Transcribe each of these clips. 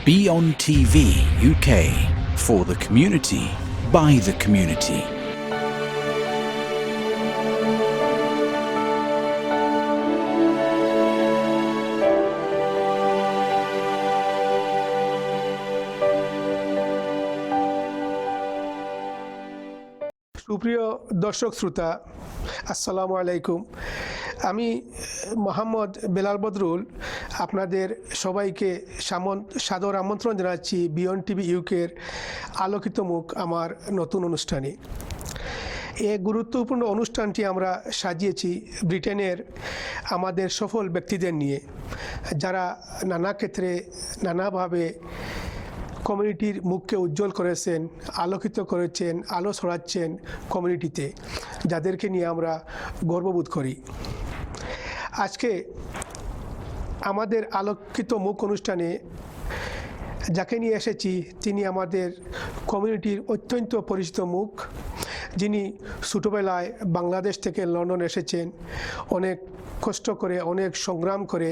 BEONTV UK, for the community, by the community. সুপ্রিয় দর্শক শ্রোতা, আসসালামু আলাইকুম। আমি মোহাম্মদ বেলাল বদরুল আপনাদের সবাইকে সাদর আমন্ত্রণ জানাচ্ছি BEONTV UK'র আলোকিত মুখ আমার নতুন অনুষ্ঠানে। এই গুরুত্বপূর্ণ অনুষ্ঠানটি আমরা সাজিয়েছি ব্রিটেনের আমাদের সফল ব্যক্তিদের নিয়ে, যারা নানা ক্ষেত্রে নানাভাবে কমিউনিটির মুখকে উজ্জ্বল করেছেন, আলোকিত করেছেন, আলো ছড়াচ্ছেন কমিউনিটিতে, যাদেরকে নিয়ে আমরা গর্ববোধ করি। আজকে আমাদের আলোকিত মুখ অনুষ্ঠানে যাকে নিয়ে এসেছি, তিনি আমাদের কমিউনিটির অত্যন্ত পরিচিত মুখ, যিনি ছোটোবেলায় বাংলাদেশ থেকে লন্ডন এসেছেন, অনেক কষ্ট করে, অনেক সংগ্রাম করে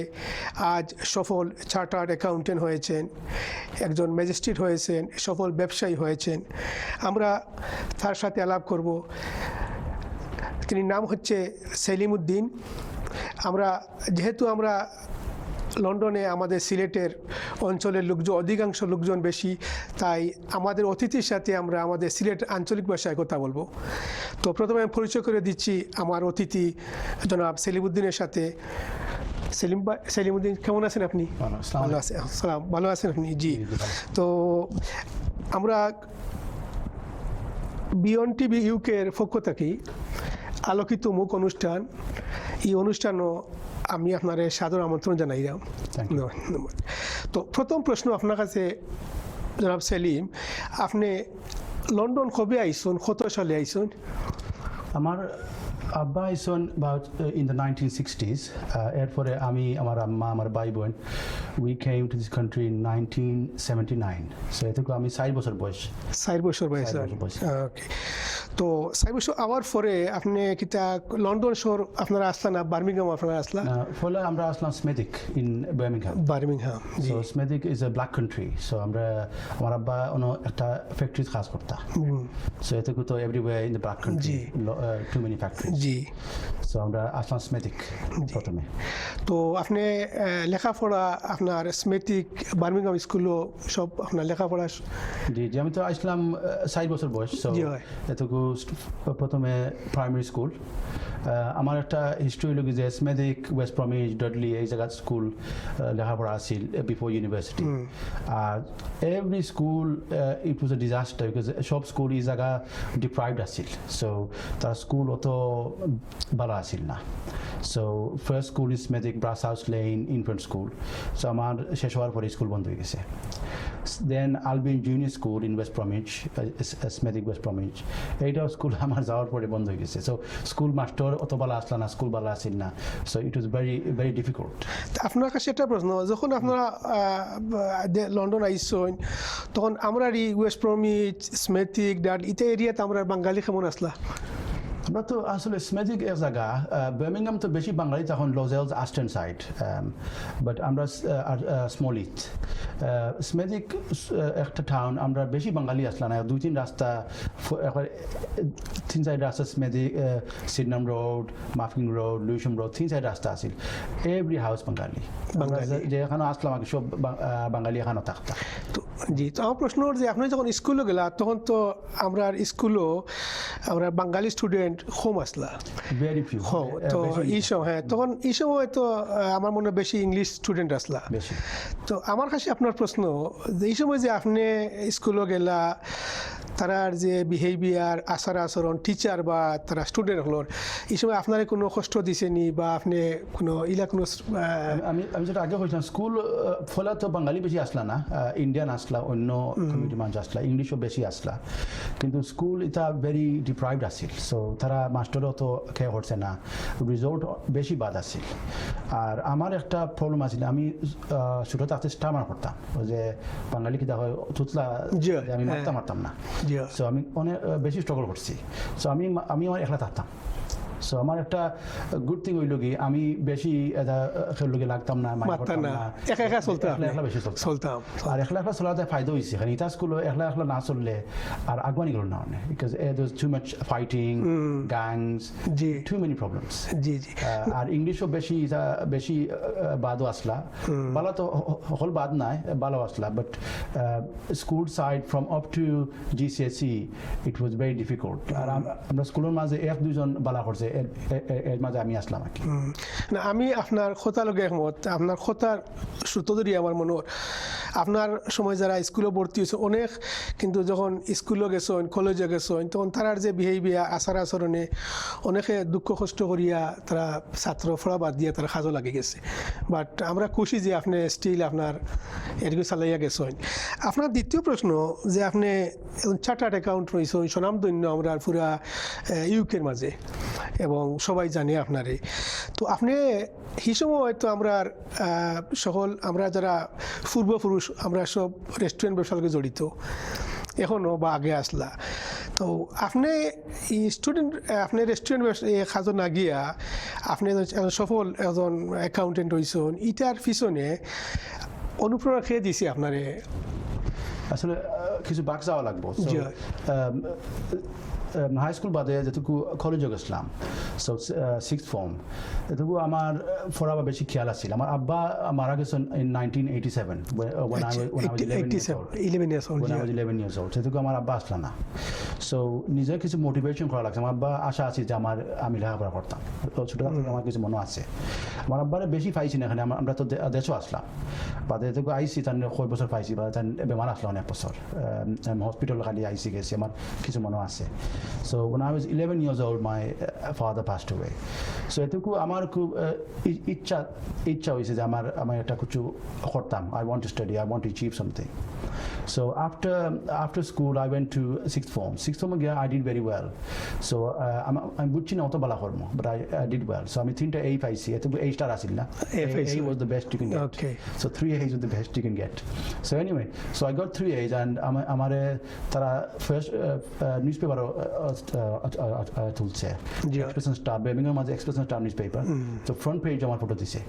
আজ সফল চার্টার্ড অ্যাকাউন্টেন্ট হয়েছেন, একজন ম্যাজিস্ট্রেট হয়েছেন, সফল ব্যবসায়ী হয়েছেন। আমরা তার সাথে আলাপ করব। তিনি নাম হচ্ছে শালিম উদ্দিন। যেহেতু আমরা লন্ডনে, আমাদের সিলেটের অঞ্চলের লোকজন, অধিকাংশ লোকজন বেশি, তাই আমাদের অতিথির সাথে আমরা আমাদের সিলেট আঞ্চলিক ভাষায় কথা বলবো। তো প্রথমে আমি পরিচয় করে দিচ্ছি আমার অতিথি জনাব শালিম উদ্দিনের সাথে। শালিম উদ্দিন, কেমন আছেন আপনি? ভালো আছেন? সালাম, ভালো আছেন আপনি? জি। তো আমরা BEONTV UK'র পক্ষ থেকে আলোকিত মুখ অনুষ্ঠান, এই অনুষ্ঠানও আমি আপনার সাদর আমন্ত্রণ জানাইলাম। তো প্রথম প্রশ্ন আপনার কাছে জনাব শালিম, আপনি লন্ডন কবে আইসুন, কত সালে আইসুন? আমার আব্বা আইসন in the 1960s, এরপরে আমি, আমার আম্মা, আমার ভাই বোন, we came to this country in 1979, so এটুকু আমি 4 বছর বয়স। 4 বছর বয়স। ওকে। তো 4 বছর আওয়ার পরে আপনি কিতা লন্ডন শহর আপনারা আসলেন না, বার্মিংহাম আপনারা আসলেন? ফলে আমরা আসলাম Smethwick in Birmingham. So Smethwick is a Black Country. So আমার আব্বা একটা ফ্যাক্টরি কাজ করতা। সো এটুকু তো everywhere in the Black Country, to many factories. জি। সো আমরা আসলাম স্মেদিক প্রথমে। তো আপনি লেখাপড়া আপনার স্মেদিক বার্মিংহাম স্কুলও সব আপনার লেখাপড়া? জি, আমি তো আসলাম 4 বছর বয়স। সো এটুকু প্রথমে প্রাইমারি স্কুল। আমার একটা হিস্ট্রি হলো যে স্মেদিক, ওয়েস্ট প্রমিজ, ডডলি, এই জায়গার স্কুল লেখাপড়া আসছিল বিফোর ইউনিভার্সিটি। আর every school it was a disaster, because সব স্কুল এই জায়গা ডিপ্রাইভড আসছিল। সো তার স্কুল অত ভালো আসছিল না। So first school is Smethwick, Brass House Lane Infant School. So আমার শেষ হওয়ার পরে স্কুল বন্ধ হয়ে গেছে। Then Albion Junior School in West Bromwich, Smethwick West Bromwich, এইটাও স্কুল আমার যাওয়ার পরে বন্ধ হয়ে গেছে। সো স্কুল মাস্টার অত ভালো আসলো না, স্কুল ভালো আসছিল না। So it was very very difficult. আপনার কাছে একটা প্রশ্ন, যখন আপনারা লন্ডন আইসেন, তখন আমরা এই ওয়েস্ট প্রমিজ, স্মেদিক, ইতে এরিয়াতে আমরা বাঙালি কেমন আসলা? আমরা তো আসলে স্মেদিক এক জায়গা, বার্মিংহাম তো বেশি বাঙালি, তখন লোজেলস, আস্টন সাইড, বাট আমরা স্মলিথ। স্মেদিক একটা টাউন, আমরা বেশি বাঙালি আসলাম না। 2-3 রাস্তা, 3-4 রাস্তা স্মেদিক, সিডনাম রোড, মাফিং রোড, লুইশম রোড, 3-4 রাস্তা আছিল। এভরি হাউস বাঙালি। যে এখানে আসলাম আগে সব বাঙালি এখানেও থাকতাম। জি। তো আমার প্রশ্ন যে আপনি যখন স্কুলে গেলা, তখন তো আমরা স্কুলও আমরা বাঙালি স্টুডেন্ট কম আসলা, ভেরি ফিউ। তো এই সময়, তখন এই সময় তো আমার মনে হয় বেশি ইংলিশ স্টুডেন্ট আসলা বেশি। তো আমার কাছে আপনার প্রশ্ন, এই সময় যে আপনি স্কুলে গেলা, তারার যে বিহেভিয়ার, আচার আচরণ, টিচার বা তারা স্টুডেন্ট হলোর, এই সময় আপনার কোনো কষ্ট দিছেনি বা আপনি কোনো কোনো? আমি যেটা আগে বলছিলাম, স্কুল ফলে তো বাঙালি বেশি আসলা না, ইন্ডিয়ান আসলা, অন্য কমিউনিটি মানুষ আসলা, ইংলিশও বেশি আসলা, কিন্তু স্কুল এটা ভেরি ডিপ্রাইভড আসিল। সো তারা মাস্টারও তো খেয়ে হচ্ছে না, রিজল্ট বেশি বাদ আসিল। আর আমার একটা প্রবলেম আছিল, আমি ছোটো থাকতে স্টামার করতাম, ওই যে বাঙালি কি দেখা হয় তুতলা, আমি মারতাম না। সো আমি অনেক বেশি স্ট্রাগল করছি। সো আমি একলা থাকতাম। সো আমার একটা গুড থিং হইল কি আমি বেশি খেললোকে লাগতাম না মারতাম না একা একা চলতাম একলা বেশি চলতাম আর একলা চলাতে ফায়দা হয়েছে কারণ এটা স্কুলে একলা না চললে আর আগবানি গেল না অনেক because too much fighting gangs too many problems জি জি আর ইংলিশও বেশি বাদও আসলা বালা তো হল বাদ নাই ভালো আসলা but school side from up to GCSE it was very difficult আর আমরা স্কুলের মাঝে এক দুজন বালা করছে এর মাঝে আমি আসলাম আর কি না আমি আপনার কথা লগে একমত আপনার কথার সূত্র ধরি আমার মনে আপনার সময় যারা স্কুলে ভর্তি হয়েছে অনেক কিন্তু যখন স্কুলে গেছেন কলেজে গেছেন তখন তারার যে বিহেভিয়ার আচার আচরণে অনেকে দুঃখ কষ্ট করিয়া তারা ছাত্র পড়া বাদ দিয়ে তারা কাজও লাগে গেছে বাট আমরা খুশি যে আপনি স্টিল আপনার এরকম চালাইয়া গেছেন আপনার দ্বিতীয় প্রশ্ন যে আপনি চার্টার্ড অ্যাকাউন্ট রয়েছেন স্বনামধন্য আমরা পুরা ইউকের মাঝে এবং সবাই জানে আপনারে তো আপনি এই সময় হয়তো আমরা সকল আমরা যারা পূর্বপুরুষ আমরা সব রেস্টুরেন্ট ব্যবসার সঙ্গে জড়িত এখনও বা আগে আসলা তো আপনি স্টুডেন্ট আপনি রেস্টুরেন্ট কাজও না গিয়া আপনি সফল একজন অ্যাকাউন্টেন্ট হয়েছেন ইটার পিছনে অনুপ্রেরণা খেয়ে দিছি আপনারে আসলে কিছু বাক যাওয়া লাগবো হাই স্কুল বাদে যেটুকু কলেজে গেছিলাম সো সিক্সথ ফর্ম এটুকু আমার পড়াবার বেশি খেয়াল আছিল আমার আব্বা মারা গেছেন in 1987 when I was 11 years old সেটুকু আমার আব্বা আসলো না সো নিজের কিছু মোটিভেশন করা লাগছে আমার আব্বা আশা আছে যে আমি লেখাপড়া করতাম ছোটো থেকে আমার কিছু মনে আছে আমার আব্বারে বেশি পাইছি না এখানে আমরা তো দেশও আসলাম বাদে এটুকু আইসি তার কয় বছর পাইছি বা তার বেমার আসলো অনেক বছর হসপিটাল খালি আইসি গেছি আমার কিছু মনে আছে So when I was 11 years old, my father passed away. So এটুকু আমার খুব ইচ্ছা হয়েছে যে আমার একটা কিছু করতাম I want to study, I want to achieve something. So after school, I went to sixth form. Sixth form again, I did very well. So I'm বুঝছি না অত ভালো করব, but I did well. So আমি 3টা A পাইছি, এটুকু A star আসিল না. A was the best you can get. Okay. So 3 A's was the best you can get. So anyway, so I got 3 A's and আমারে তারা first newspaper তুলছে expression star বেমিংহাম মাঝে expression star news paper তো front page আমার photo দিছে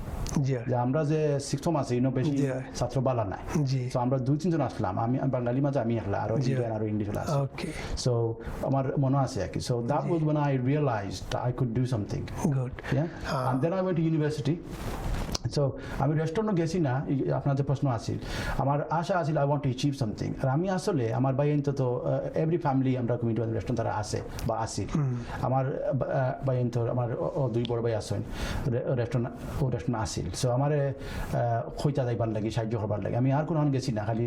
যে আমরা যে সিক্সথ ফর্ম আছি বেশি ছাত্র বালা নাই তো আমরা 2-3 জন আসলাম আমি বাঙালি মাঝে আমি একলা আর ইন্ডিয়ান আর ইংলিশ আছে সো আমার মনে আছে আর কি so that was when I realized I could do something good and then I went to university. So আমি রেস্টুরেন্টও গেছি না আপনার যে প্রশ্ন আছিল আমার আশা আছিল I want to achieve something আর আমি আসলে আমার বাইন তো এভরি ফ্যামিলি আমরা কমিটি রেস্টুরেন্ট তারা আছে বা আসি আমার বাইন তো আমার 2 বড় ভাই আসেন রেস্টুরেন্ট আসিল সো আমার খইতা যাইবার লাগে সাহায্য করবার লাগে আমি আর কোনো গেছি না খালি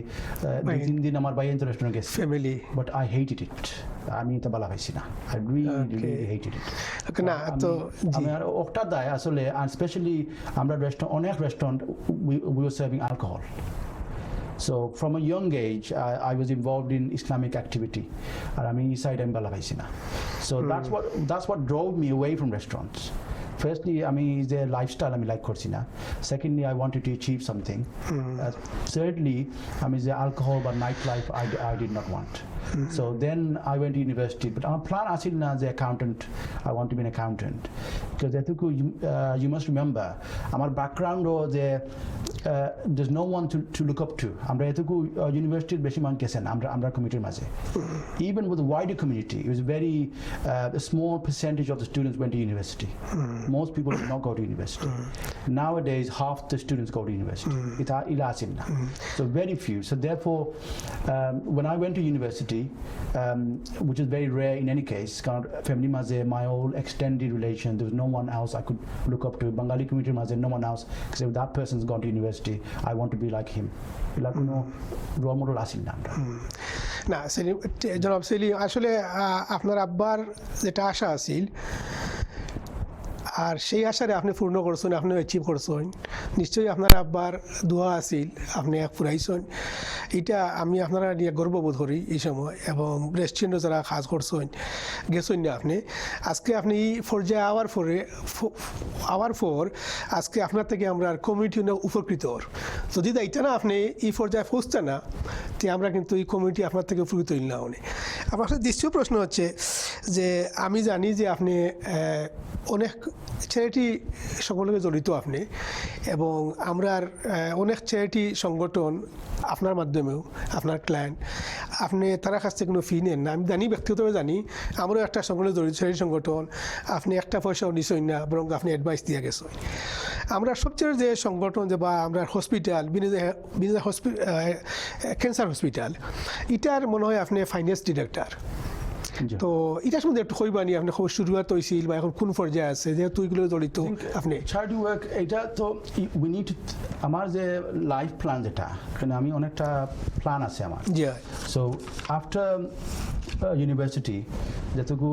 2-3 দিন আমার বাইন তো রেস্টুরেন্ট গেছি ফ্যামিলি বাট আই হেটেড ইট আমি তো ভালো পাইছি না আই রিয়েলি হেটেড ইট না তো আমি আর ওটা দায় আসলে আর স্পেশালি আমরা অনেক restaurant we were serving alcohol. So from a young age, I was involved in Islamic activity. And I mean, inside Bangla paisi na. So that's what drove me away from restaurants. Firstly, I mean, the lifestyle I like korchi na. Secondly, I wanted to achieve something. Thirdly, I mean, the alcohol but nightlife I did not want. So then I went to university, but our plan asil na as an accountant. I want to be an accountant because you must remember, our background was there's no one to look up to. Amra etuku university beshi man kesen amra community maze. Even with the wider community, it was very a small percentage of the students went to university. Most people did not go to university. Nowadays, half the students go to university. Ila asil na. So very few. So therefore, when I went to university, which is very rare in any case, family maze, my whole extended relation, there was no one else I could look up to. Bengali community maze, no one else. Because if that person's gone to university, I want to be like him. Like no role model asil na. না সেলিম জনাব সেলিম আসলে আপনার আব্বার যেটা আশা আছিল আর সেই আশারে আপনি পূর্ণ করছেন আপনি অ্যাচিভ করছেন নিশ্চয়ই আপনার আব্বার দোয়া আছিল আপনি এক পুরাইছেন এটা আমি আপনারা নিয়ে গর্ববোধ করি এই সময় এবং রেস্টুরেন্টে যারা কাজ করছেন গেছেন না আপনি আজকে আপনি এই পর্যায়ে আওয়ার পর আজকে আপনার থেকে আমরা কমিউনিটি উপকৃত যদি দায়িত্ব না আপনি এই পর্যায়ে পৌঁছতে না তে আমরা কিন্তু এই কমিউনিটি আপনার থেকে উপকৃত হইল না উনি আমার দ্বিতীয় প্রশ্ন হচ্ছে যে আমি জানি যে আপনি অনেক চ্যারিটি সংগঠনে জড়িত আপনি, এবং আমরার অনেক চ্যারিটি সংগঠন আপনার মাধ্যমেও আপনার ক্লায়েন্ট আপনি তারা কাছ থেকে কোনো ফি নেন না। আমি জানি, ব্যক্তিগতভাবে জানি, আমারও একটা সংগঠনে জড়িত চ্যারিটি সংগঠন, আপনি একটা পয়সাও নিছই না, বরং আপনি অ্যাডভাইস দিয়ে গেছেন। আমরা সবচেয়ে যে সংগঠন যে বা আমরা হসপিটাল বিনা ক্যান্সার হসপিটাল, এটার মনে হয় আপনি ফাইন্যান্স ডিরেক্টর। তো এটার মধ্যে একটু কইবানি আপনি খুব শুরুয়াত হয়েছিল বা এখন কোন পর্যায়ে আছে, যেহেতু এগুলো জড়িত আপনি চ্যারিটি ওয়ার্ক। এটা তো উই নিড, আমার যে লাইফ প্ল্যান যেটা, কারণ আমি অনেকটা প্ল্যান আছে আমার। সো আফটার ইউনিভার্সিটি যেটুকু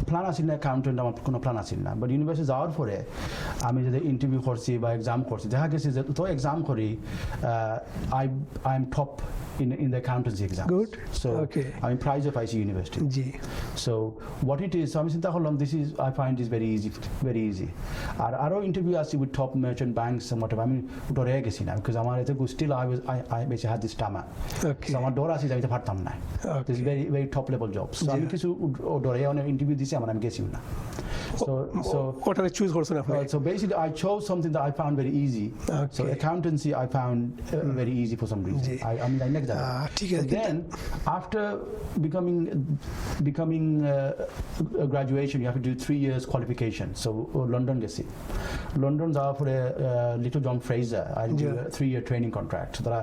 প্ল্যান আসিল না, অ্যাকাউন্টেন্ট আমার কোনো প্ল্যান আসিল না, বাট ইউনিভার্সিটি যাওয়ার পরে আমি যদি ইন্টারভিউ করছি বা এক্সাম করছি, দেখা গেছে যে তো এক্সাম করি I am top in the accountancy exam. Good. So okay. I'm prize of IC University. So what it is, so আমি চিন্তা করলাম this is, I find is very easy. আর আরও ইন্টারভিউ আসছি with top merchant banks and whatever, আমি ডরে গেছি না, because আমার এতে still I basically had this stamina. So আমার ডর আছে যে আমি তো পারতাম না। This is very top level jobs. So আমি কিছু ডরে অনেক ইন্টারভিউ দিছি, আমার আমি গেছিও না। So what are the choose করছেন আপনি? So basically I chose something that I found very easy. So accountancy I found very easy for some reason. I mean I next then after becoming graduation, you have to do 3 years qualification. So London gesi, London যাওয়ার পরে Little John Fraser I do a 3-year training contract. তারা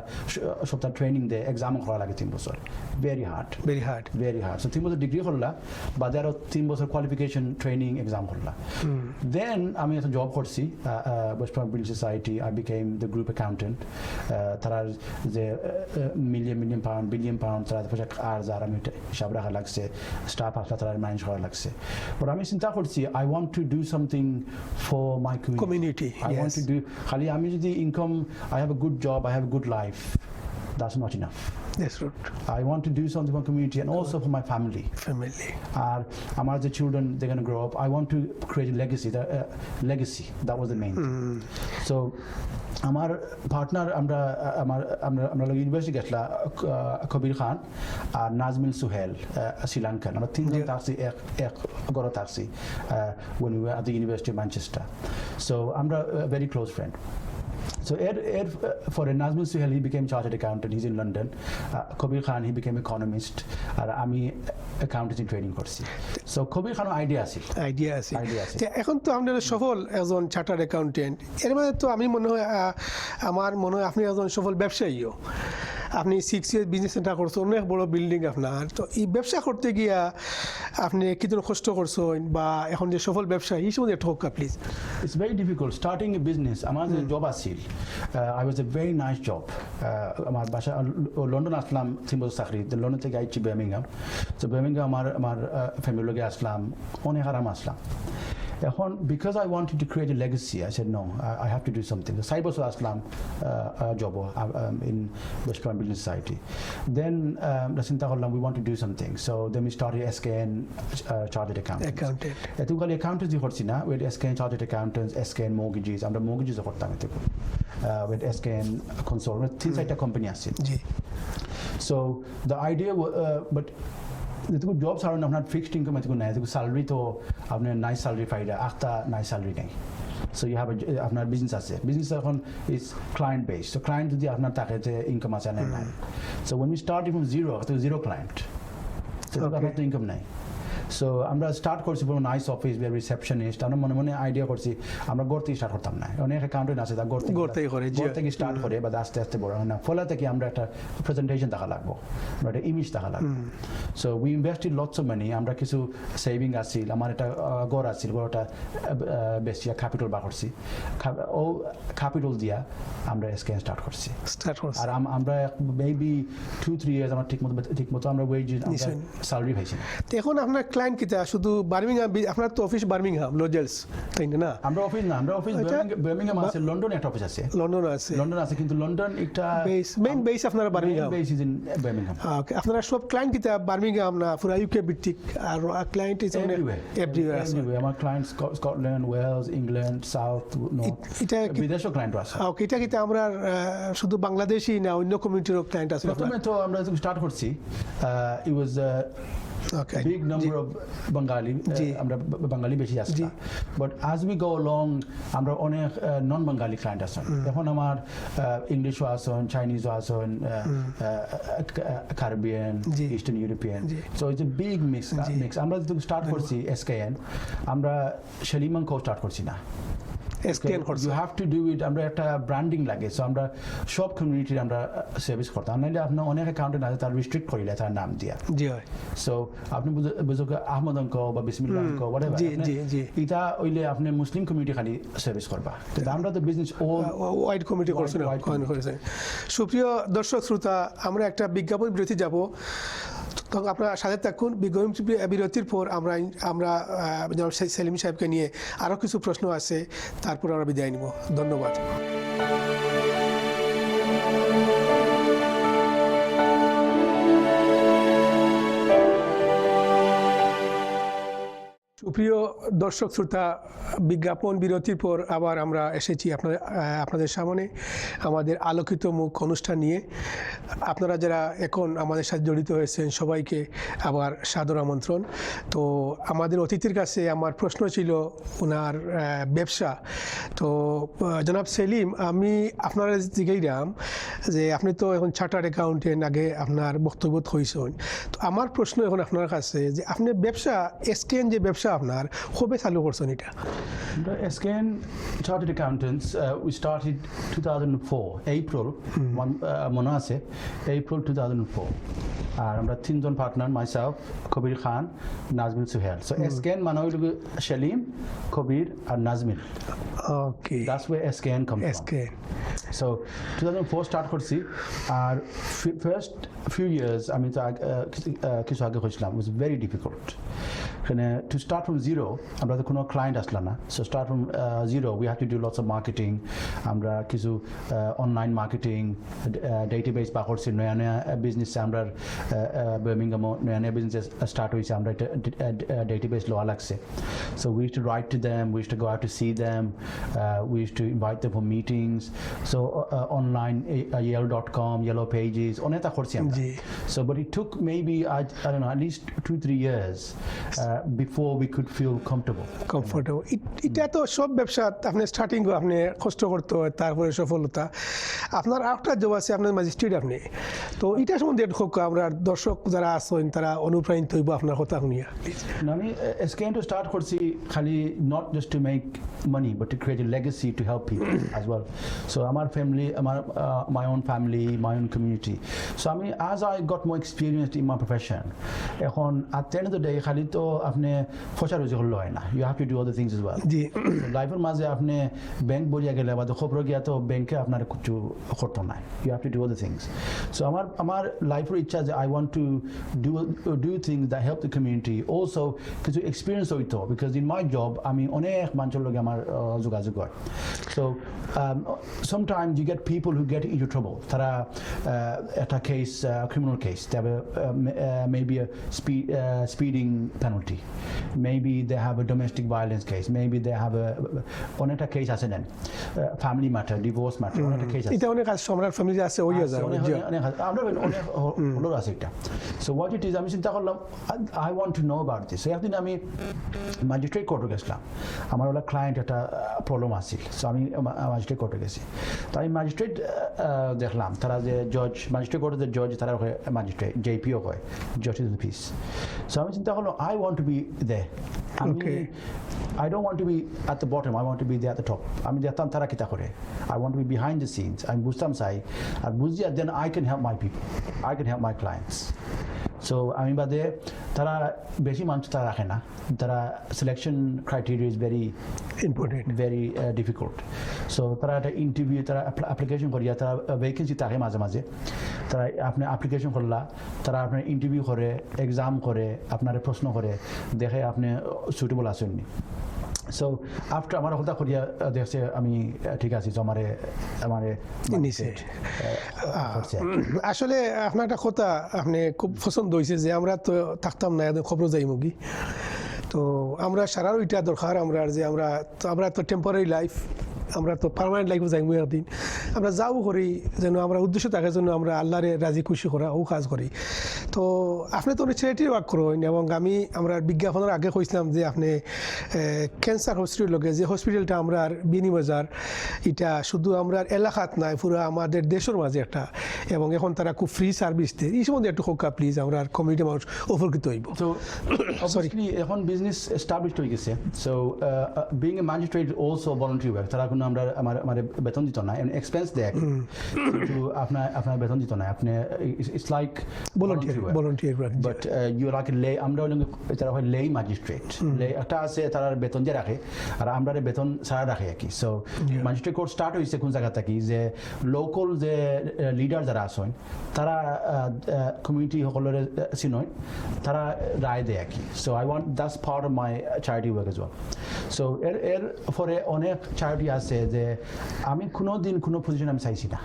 সপ্তাহ training দেয়, exam করা লাগে 3 বছর, very hard. So 3 বছর degree করলা, বাদে আরো 3 বছর কোয়ালিফিকেশন ট্রেনিং এক্সাম করলা। Then আমি একটা জব করছি West Point Building Society. I became the group accountant. তারা যে million pound, billion pound তারা পয়সা আর যার আমি হিসাব রাখা লাগছে, স্টাফ আসলে তারা ম্যানেজ করা লাগছে। বাট আমি চিন্তা করছি I want to do something for my community. I want to do, খালি আমি যদি income, I have a good job, I have a good life, that's not enough. That's right. I want to do something for community and also for my family. And আমার যে children, they're going to grow up. I want to create a legacy. That was the main thing. So আমার partner আমরা university গেছিলাম, কবির খান আর নাজমিল সুহেল শ্রীলঙ্কান, আমরা 3 জন থাকছি এক ঘরে থাকছি when we were at the University of Manchester. So আমরা very close friend. So for Nazmul Suhail, he became chartered accountant. He's in London. Kabir Khan, he became economist. আর আমি accountancy training করছি। So Kabir Khan idea আছে। এখন তো আপনার সফল একজন chartered accountant, এর মধ্যে তো আমার মনে হয় আপনি একজন সফল ব্যবসায়ীও। আপনি 6 years বিজনেস সেন্টার করছেন, অনেক বড় বিল্ডিং আপনার। তো এই ব্যবসা করতে গিয়া আপনি কি ধরনের কষ্ট করছেন, বা এখন যে সফল ব্যবসায়ী এই সম্বন্ধে একটু হোকা please. It's very difficult starting a business. আমার যে জব আছিল, I was a very nice job. আমার বাসা লন্ডন আসলাম 3 বছর চাকরি, লন্ডন থেকে আইছি বার্মিংহাম। তো বার্মিংহাম আমার ফ্যামিলির লগে আসলাম, অনেক আরাম আসলাম। এখন because I wanted to create a legacy, I said no, I have to do something. So 4 বছর আসলাম job in West Point Building Society. Then চিন্তা করলাম we want to do something. So then we started SKN chartered accountant. এত খালি accountancy করছি না, with SKN chartered accountants, SKN mortgages, আমরা mortgages করতাম এতে with SKN consultant, 3-4টা কোম্পানি আছে। So the idea but যেটুকু জব ছাড়ুন আপনার ফিক্সড ইনকাম এটুকু নেই, এটুকু স্যালারি তো আপনার নাইস স্যালারি পাইরা, একটা নাইস স্যালারি নেই। সো ইউ হ্যাভ আপনার বিজনেস আছে, বিজনেস এখন ইজ ক্লায়েন্ট বেস। সো ক্লায়েন্ট যদি আপনার থাকে যে ইনকাম আছে নাই। So when we start from zero client, সেটুকু আপনার তো ইনকাম নাই। সো আমরা স্টার্ট করছি পুরো নাইস অফিস, বি রিসেপশনিস্ট। আমরা মনে মনে আইডিয়া করছি আমরা গড় থেকে স্টার্ট করতাম না, অনেক অ্যাকাউন্টেন্ট আছে তার গড় থেকে স্টার্ট করে বা আস্তে আস্তে বড় হয় না। ফলে থেকে আমরা একটা প্রেজেন্টেশন দেখা লাগবো, আমরা একটা ইমেজ দেখা লাগবো। So we invested lots of money. আমরা কিছু সেভিং আসছিল, আমার একটা গড় আসছিল, গড়টা বেশি ক্যাপিটাল বার করছি, ও ক্যাপিটাল দিয়া আমরা স্ক্যান স্টার্ট করছি। আর আমরা মেবি 2-3 ইয়ার্স আমরা ঠিক মতো আমরা ওয়েজ স্যালারি পাইছি। এখন আপনার ক্লায়েন্ট কিটা শুধু বার্মিংহাম, আপনার তো অফিস বার্মিংহাম লজেলস, তাই না? আমরা অফিস বার্মিংহাম আছে, লন্ডনে একটা অফিস আছে, লন্ডন আছে, কিন্তু লন্ডন একটা মেইন বেস আপনার Birmingham, base is in Birmingham. Okay, আপনারা সব ক্লায়েন্ট কিটা বার্মিংহাম না পুরো ইউকে ভিত্তিক? আর ক্লায়েন্ট ইজ এভরিওয়্যার আছে। আমার client Scotland, Wales, England, south, north, এটা বিদেশও ক্লায়েন্ট আছে। ওকে, এটা কিটা আমরা শুধু বাংলাদেশি না অন্য কমিউনিটিরও ক্লায়েন্ট আছে? প্রথমে তো আমরা স্টার্ট করছি, ইট ওয়াজ Okay. Big number of Bengali, আমরা বাঙালি বেশি আসছি but as we go along আমরা অনেক নন বাঙালি ক্লায়েন্ট আছেন এখন আমার ইংলিশও আছেন চাইনিজও আছেন Caribbean Eastern European so it's a big mix আমরা যদি স্টার্ট করছি এসকেএন আমরা শালিমাঙ্কো স্টার্ট করছি না you have to do it আমরা একটা ব্র্যান্ডিং লাগে সো আমরা সব কমিউনিটির আমরা সার্ভিস করতাম নাহলে আপনার অনেক অ্যাকাউন্টেন্ট আছে তার রিস্ট্রিক্ট করিলে তার নাম দিয়া জি হয় সো আপনি বুঝো আহমদ অঙ্ক বা বিসমিল্লাহ অঙ্ক হোয়াটএভার এটা হইলে আপনি মুসলিম কমিউনিটি খালি সার্ভিস করবা আমরা তো বিজনেস ওয়াইড কমিউনিটি করছেন সুপ্রিয় দর্শক শ্রোতা আমরা একটা বিজ্ঞাপন বিরতি যাব তো আপনারা সাথে থাকুন বিরতির পর আমরা সেলিম সাহেবকে নিয়ে আরও কিছু প্রশ্ন আছে তারপর আমরা বিদায় নিব ধন্যবাদ সুপ্রিয় দর্শক শ্রোতা বিজ্ঞাপন বিরতির পর আবার আমরা এসেছি আপনাদের সামনে আমাদের আলোকিত মুখ অনুষ্ঠান নিয়ে আপনারা যারা এখন আমাদের সাথে জড়িত হয়েছেন সবাইকে আবার সাদর আমন্ত্রণ তো আমাদের অতিথির কাছে আমার প্রশ্ন ছিল ওনার ব্যবসা তো জনাব সেলিম আমি আপনারা জিজ্ঞাসলাম যে আপনি তো এখন চার্টার্ড অ্যাকাউন্টেন্ট আগে আপনার বক্তব্য হয়েছেন তো আমার প্রশ্ন এখন আপনার কাছে যে আপনি ব্যবসা এসকেএন যে ব্যবসা আপনার কবে চালু করছেন এটা SKN chartered accountants we started 2004 April মনে আছে এপ্রিল 2004 আর আমরা তিনজন partner myself Kabir Khan Nazmil Suhel so SKN মানে হইল শালিম কবির আর Nazmil okay that's way SKN comes SKN so 2004 start করছি আর ফার্স্ট ফিউ ইয়ার্স আমি তো কিছু আগে হয়েছিলাম ইট ওয়াজ ভেরি ডিফিকাল্ট এখানে টু স্টার্ট ফ্রম জিরো আমরা তো কোনো ক্লায়েন্ট আসলাম না so start from zero we have to do lots of marketing আমরা কিছু অনলাইন মার্কেটিং ডেটাবেস বা করছি নয়া নয়া বিজনেসে আমরা বার্মিংহামও নয়া নয়া বিজনেস স্টার্ট হয়েছে আমরা এটা ডেটাবেস লওয়া লাগছে so we use to write to them we use to go out to see them we use to invite them for meetings so online yellow.com yellow pages অনেকটা করছি আমরা so but it took maybe I don't know at least 2-3 years before we could feel comfortable এটা তো সব ব্যবসা আপনি starting আপনি কষ্ট করতে হয় তারপরে সফলতা আপনার আরেকটা জব আছে আপনার ম্যাজিস্ট্রেট আপনি তো এটা সম্বন্ধে খুব আমরা দর্শক যারা আছেন তারা অনুপ্রাণিত হইব আপনার কথা শুনিয়া আমি এসকেএন টু স্টার্ট করছি খালি not just to make money but to create a legacy to help people as well so আমার ফ্যামিলি আমার my own family my own community so আমি as I got more experience in my profession এখন at the end of the day খালি তো আপনি ফসা রুজি হলো হয় না you have to do other things as well জি লাইফের মাঝে আপনি ব্যাংক বলিয়া গেলে বা খবর গিয়া তো ব্যাংকে আপনার কিছু করতো না you have to do other things so আমার লাইফের ইচ্ছা যে I want to do things that help the community also কিছু এক্সপিরিয়েন্স হইতো বিকজ ইন মাই জব আমি অনেক মানুষের লগে আমার যোগাযোগ হয় so sometimes you get people who get into trouble তারা একটা case criminal case they have maybe a speeding penalty maybe they have a domestic violence case maybe they have অনেকটা কেস আছে নেন family matter divorce matter অনেকটা case আছে এটা অনেক আছে আমরা ফ্যামিলি আছে ওই আছে অনেক আমরা অনেক হলো আছে এটা so what it is আমি চিন্তা করলাম I want to know about this একদিন আমি ম্যাজিস্ট্রেট কোর্টে গেছিলাম আমার ওলা ক্লায়েন্ট একটা প্রবলেম আছিল সো আমি ম্যাজিস্ট্রেট কোর্টে গেছি তাই ম্যাজিস্ট্রেট দেখলাম তারা যে জজ ম্যাজিস্ট্রেট কোর্টের যে জজ তারা ম্যাজিস্ট্রেট জেপিও হয় justice of the peace so আমি চিন্তা করলাম I want to be they I don't want to be at the bottom I want to be there at the top আমি দেখতাম তারা কিতা করে I want to be behind the scenes আমি বুঝতাম চাই আর বুঝিয়া then I can help my people I can help my clients so আমি বাদে তারা বেশি মানুষ তারা রাখে না তারা selection criteria is very important very difficult so তারা একটা ইন্টারভিউ তারা অ্যাপ্লিকেশন করিয়া তারা ভ্যাকেন্সি থাকে মাঝে মাঝে তারা আপনি অ্যাপ্লিকেশন করলা তারা আপনার ইন্টারভিউ করে এক্সাম করে আপনার প্রশ্ন করে দেখে আপনি সুটেবল আসেননি সো আফটার আমার কথা করিয়া দেখছে আমি ঠিক আছি তো আমারে আসলে আপনার একটা কথা আপনি খুব পছন্দ হয়েছে যে আমরা তো থাকতাম না একদম খবর যাই মুগি তো আমরা সারার ওইটা দরকার আমরা যে আমরা তো টেম্পোরারি লাইফ আমরা তো পার্মানেন্ট লাইফে যাইমু একদিন আমরা যাও করি যেন আমরা উদ্দেশ্য থাকে যেন আমরা আল্লাহরে রাজি খুশি করা ও কাজ করি তো আপনি তো চ্যারিটির ওয়ার্ক করেন এবং আমরা বিজ্ঞাপনের আগে কইছিলাম যে আপনি ক্যান্সার হসপিটাল লগে যে হসপিটালটা আমরা বিনিবাজার এটা শুধু আমরা এলাকাত নাই পুরো আমাদের দেশের মাঝে একটা এবং এখন তারা খুব ফ্রি সার্ভিস দেয় এই সম্বন্ধে একটু হোকা প্লিজ আমরা কমিউনিটি মানুষ উপকৃত হইব তো অবভিয়াসলি এখন বিজনেস এস্টাবলিশড হয়ে গেছে so being a magistrate also voluntary work তারা কোনো আমরা আমার বেতন দিত না এক্সপেন্স দেয় কিন্তু আপনার বেতন দিত না আপনি it's like volunteer work but you like লে আমরা তারা হয় লে ম্যাজিস্ট্রেট লে একটা আছে তারা বেতন দিয়ে রাখে আর আমরা বেতন ছাড়া রাখে আর কি সো ম্যাজিস্ট্রেট কোর্ট স্টার্ট হয়েছে কোন জায়গা থেকে যে লোকাল যে লিডার যারা আসেন তারা কমিউনিটি সকলের চিনয় তারা রায় দেয় আর কি so I want that's part of my charity work as well so এর পরে অনেক চ্যারিটি আছে যে আমি কোনো দিন কোনো পজিশন আমি চাইছি না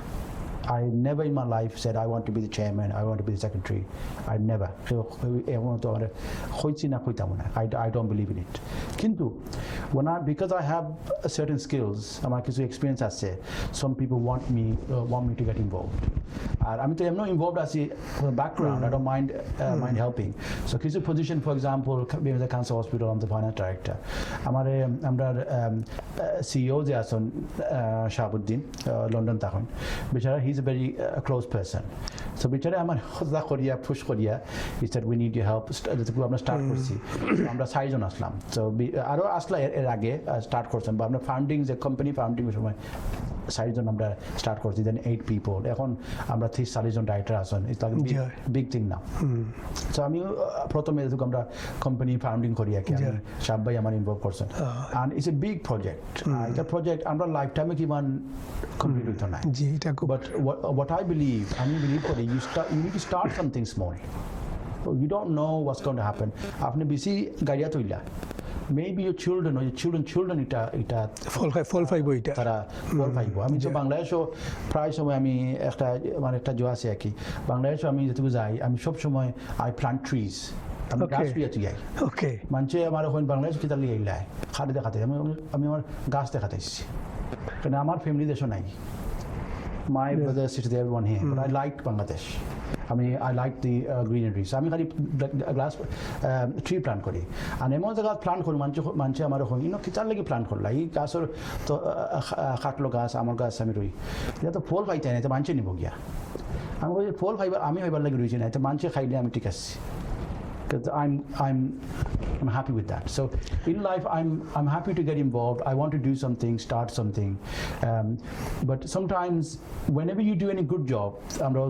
I never in my life said I want to be the chairman, I want to be the secretary. I never. I don't believe in it. Kintu, because I have certain skills, আমার কিছু experience আছে, some people want me to get involved. আমি তো এমন involved আছি background. I don't mind helping. So কিছু position, for example, being the cancer hospital, I'm the finance director. আমরা CEO যে আছেন Shalim Uddin, London তখন, বেচারা he's a very close person. So বেচারা আমার খোঁজা করিয়া পুশ করিয়া he said we need your help আমরা স্টার্ট করছি আমরা 6 জন আসলাম so আরো আসলা এর আগে স্টার্ট করছেন বা আমরা ফাউন্ডিং যে কোম্পানি ফাউন্ডিং এর সময় 6 জন আমরা স্টার্ট করছি দেন 8 পিপল এখন আমরা 30-40 জন ডাইরেক্টর আছেন it's like big thing now so আমি প্রথমে যখন আমরা কোম্পানি ফাউন্ডিং করি আর কি সবাই আমার ইনভলভ করছেন and it's a big project এটা প্রজেক্ট আমরা লাইফ টাইমে কিমান কমপ্লিট হইতো না জি এটা but what I believe করি you need to start something small you don't know what's going to happen আপনি বেশি গাড়িয়া তৈলা maybe your children or your children এটা ফল পাইব এটা তারা ফল পাইব আমি তো বাংলাদেশও প্রায় সময় আমি একটা জো আছে আর কি বাংলাদেশও আমি যেটুকু যাই আমি সব সময় আই প্লান্ট ট্রিজ আমি গাছ লুইয়াতে যাই ওকে মানুষে আমার ওখানে বাংলাদেশ কিতা লিয়ে আইলাই খালি দেখাতে আমি আমার গাছ দেখাতে এসেছি কারণ আমার ফ্যামিলি দেশও নাই my brother sits there everyone here but I like Bangladesh I like the greenery so আমি খালি গ্লাস ট্রি প্ল্যান্ট করি আর এমন জায়গা প্ল্যান্ট করি মানুষে আমার কিতার লাগে প্ল্যান্ট করলা এই গাছের তো কাটলো গাছ আমার গাছ আমি রই এটা তো ফল খাইতে না এটা মানুষে নিব গিয়া আমি বলি ফল খাইবার আমি হইবার লাগে রয়েছি না এটা মানুষে খাইলে আমি ঠিক আছি because I'm happy with that. So in life, I'm happy to get involved. I want to do something, start something. But sometimes, whenever you do any good job,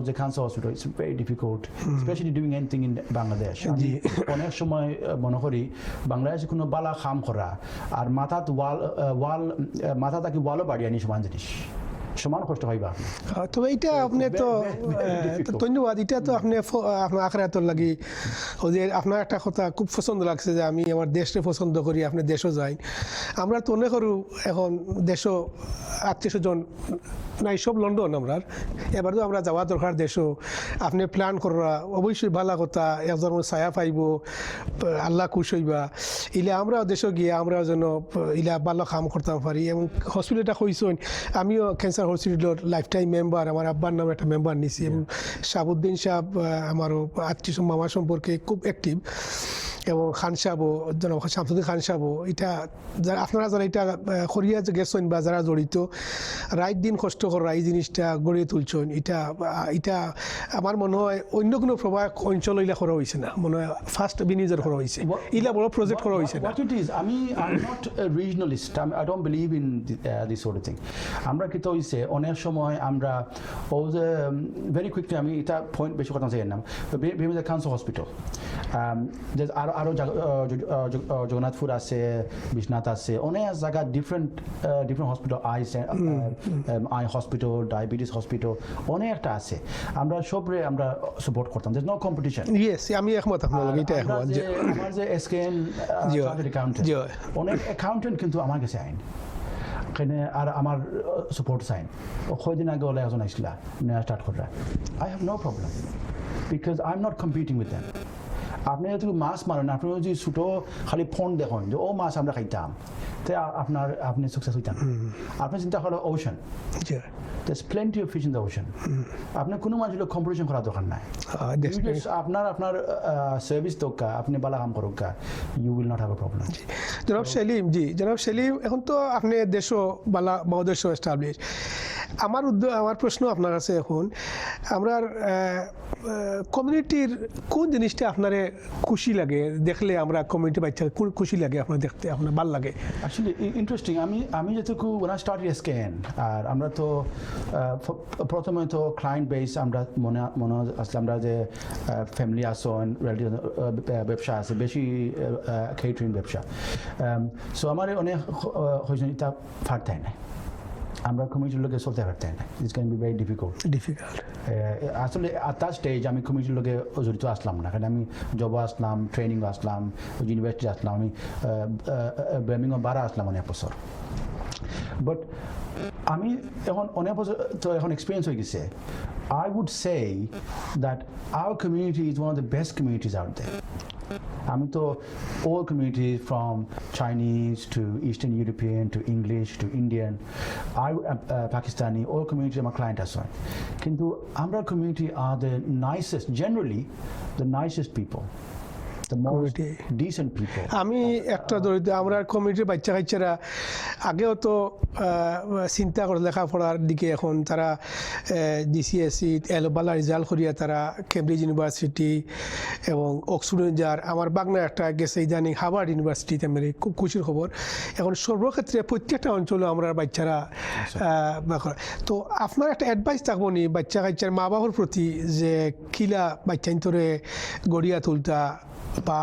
the cancer hospital, it's very difficult, especially doing anything in Bangladesh. অনেক সময় মনে করি বাংলাদেশে কোনো বালা খাম করা আর মাথাত মাথা তাকে ওয়ালও বাড়িয়ে আনি সমান জিনিস সমান কষ্ট হইবা তবে এটা আপনি তো ধন্যবাদ এটা তো আপনি আপনার আখরাতর লাগি ও যে আপনার একটা কথা খুব পছন্দ লাগছে যে আমি আমার দেশকে পছন্দ করি আপনি দেশও যাই আমরা তো অনেক এখন দেশও 800 জন নাই সব লন্ডন আমরা এবারও আমরা যাওয়া দরকার দেশও আপনি প্ল্যান করা অবশ্যই ভালো কথা একজন ছায়া পাইব আল্লাহ খুশ হইবা ইলে আমরা দেশও গিয়ে আমরা যেন ইলা ভালো কাম করতাম পারি এবং হসপিটালটা কইছেন আমিও ক্যান্সার হসপিটালের লাইফ টাইম মেম্বার আমার আব্বার নামে একটা মেম্বার নিছি এবং শাহাবুদ্দিন সাহেব আমারও আত্মীয় মামা সম্পর্কে খুব অ্যাক্টিভ এবং খান সাহেবও শামসুদ্দিন খান সাহেবও এটা যারা আপনারা যারা এটা করিয়া গেছেন বা যারা জড়িত রাত দিন কষ্ট করা এই জিনিসটা গড়িয়ে তুলছেন এটা আমার মনে হয় অন্য কোনো প্রভাব অঞ্চল ইলা করা হয়েছে না মনে হয় ফার্স্ট বিনিয়োগ করা হয়েছে ইলা বড় প্রজেক্ট করা হয়েছে না I'm not a regionalist. I don't believe in this sort of thing. আমরা কি তো হইছে অনেক সময় আমরা very quickly আমি এটা পয়েন্ট বেশি কথা চাই না বিভিন্ন ক্যান্সার হসপিটাল আরো জগন্নাথপুর আছে বিশ্বনাথ আছে অনেক জায়গা different hospital eye hospital diabetes hospital অনেকটা আছে আমরা সবরে আমরা সাপোর্ট করতাম দেয়ার নো কম্পিটিশন ইয়েস আমি একমত আপনার লগে এটা একমত আমার যে এসকেএন অ্যাকাউন্টেন্ট অনেক অ্যাকাউন্টেন্ট কিন্তু আমার কাছে আইন এখানে আর আমার সাপোর্ট সাইন কয়দিন আগে ওলা একজন আসলা নেওয়া স্টার্ট করা I have no problem because I am not competing with them আপনি যদি মাছ মারেন আপনি যদি ছোটো খালি ফোন দেখেন যে ও মাছ আমরা খাইতাম তাই আপনি সাকসেস হইতেন আপনি চিন্তা করো ocean there's plenty of fish in the ocean আপনি কোনো মানুষের কম্পিটিশন করার দরকার নাই আপনার সার্ভিস দরকার আপনি বালা কাম করুক you will not have a problem জনাব সেলিম এখন তো আপনি দেশও বালা বহুদেশও এস্টাবলিশ আমার প্রশ্ন আপনার কাছে এখন আমরা কমিউনিটির কোন জিনিসটা আপনার খুশি লাগে দেখলে আমরা কমিউনিটি বাচ্চা খুশি লাগে আপনার দেখতে আপনার ভালো লাগে আসলে ইন্টারেস্টিং আমি যেটুকু when I started SKN আর আমরা তো প্রথমে তো ক্লায়েন্ট বেস আমরা মনে আসলে আমরা যে ফ্যামিলি আসন ব্যবসা আছে বেশি কেটারিং ব্যবসা সো আমার অনেক হয়েছে এটা ফাটতে নাই আমরা কমিউনিটির লোকে চলতে পারতে না it's can be very difficult আসলে at that stage আমি কমিউনিটির লোকে জড়িত আসলাম না কারণ আমি জব আসলাম ট্রেনিং আসলাম ইউনিভার্সিটি আসলাম আমি বার্মিংহাম বারা আসলাম অনেক বছর বাট আমি এখন অনেক বছর তো এখন এক্সপিরিয়েন্স হয়ে গেছে I would say that our community is one of the best communities out there আমি তো all communities from Chinese to Eastern European to English to Indian Pakistani all communities আমার client আছে কিন্তু আমরা community are the nicest generally the nicest people the most decent people আমি একটা দরিদ্র আমরা কমিউনিটির বাচ্চা কাচ্চারা আগেও তো চিন্তা করে লেখাপড়ার দিকে এখন তারা জিসিএসসি ভালো রেজাল্ট করিয়া তারা কেমব্রিজ ইউনিভার্সিটি এবং অক্সফোর্ড যার আমার বাংলা একটা গেছে ইদানিং হার্ভার্ড ইউনিভার্সিটিতে মেরে খুব খুশির খবর এখন সর্বক্ষেত্রে প্রত্যেকটা অঞ্চলে আমরা বাচ্চারা তো আপনার একটা অ্যাডভাইস থাকবো নি বাচ্চা কাচ্চার মা বাবার প্রতি যে কিলা বাচ্চা তোরে গড়িয়া তুলতা বা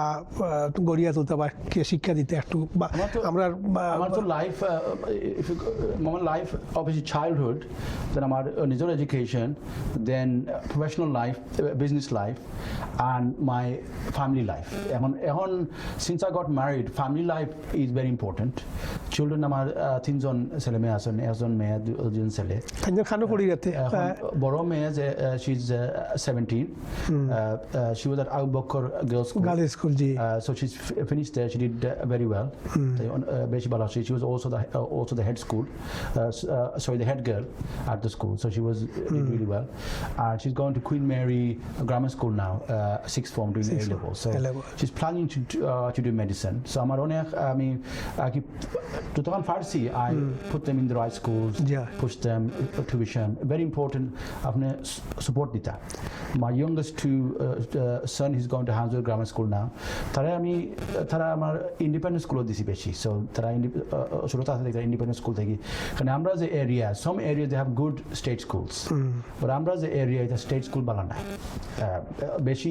গড়িয়া তুলতে বা শিক্ষা দিতে একটু আমার তো লাইফ আমার লাইফ অবভিয়াসলি চাইল্ডহুড দেন আমার নিজের education then professional life business life and my family life এখন since I got married family life is very important children আমার তিনজন ছেলে মেয়ে আছেন একজন মেয়ে দুজন ছেলে বড় মেয়ে যে she is 17 she was at Abu Bakr Girls School so she's finished there she did very well she was also the head school the head girl at the school so she was did really well she's going to Queen Mary Grammar School now sixth form doing A level so she's planning to do medicine so আমার অনেক আমি যতক্ষণ পারছি I put them in the right schools push them tuition very important আপনি support দিতা my youngest two son he's going to Hansel Grammar School now তারা আমার independent স্কুলে দিছি বেশি সো তারা ছোটো আছে ইন্ডিপেন্ডেন্ট স্কুল থেকে কারণ আমরা যে area some area they have good state schools but আমরা যে এরিয়া এটা স্টেট স্কুল বালা নাই বেশি